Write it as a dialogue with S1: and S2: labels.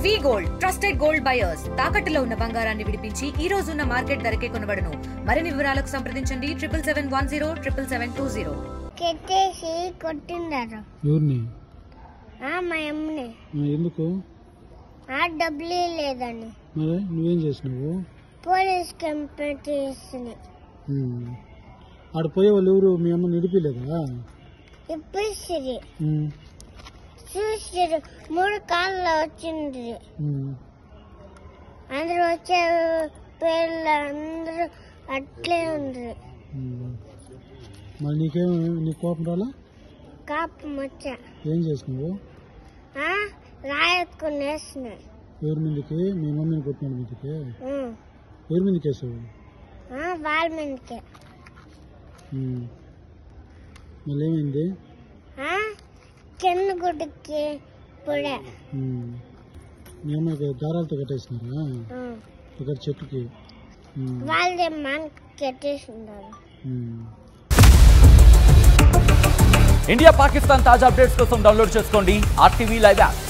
S1: వి gold trusted gold buyers తాకట్టులో ఉన్న బంగారాన్ని విడిపించి ఈ రోజు ఉన్న మార్కెట్ ధరకే కొనబడును. మరిన్ని వివరాలకు సంప్రదించండి 77107720.
S2: కెట్టేసి కొట్టిండారు.
S3: ఎవరిని?
S2: మా అమ్మని.
S3: ఎందుకు?
S2: డబ్బులు లేదని.
S3: మరి నువ్వేం చేసినావు?
S2: పోలీస్ కంప్లైంట్ చేస్తుంది.
S3: ఆడ పోయే వాళ్ళు ఎవరు? మీ అమ్మ నిడిపిలేదా?
S2: ఇప్పుడు చూసారు 3 కాళ్ళు వచ్చింది. అందరూ వచ్చే పేర్లు అందరూ అట్లే ఉంది.
S3: మరి నీకు కోపం రాలా?
S2: కాపం వచ్చా.
S3: ఏం చేసినావు?
S2: రాయత్తుకుని వేసినా.
S3: ఎవరి మీదకి? మీ మమ్మీని కొట్టిన మీదకి? ఎవరి మీదకి వేసావు?
S2: వాళ్ళ మీదకి.
S3: మళ్ళీ ఏమైంది?
S2: కింద గుడ్డకి పొడే.
S3: మీ అమ్మకి దారాలతో కట్టేసినారా ఇక్కడ చెట్టుకి?
S2: వాళ్ళే మనకి కట్టేసినారు.
S4: ఇండియా పాకిస్తాన్ తాజా అప్డేట్స్ కోసం డౌన్లోడ్ చేసుకోండి RTV లైవ్ యాప్.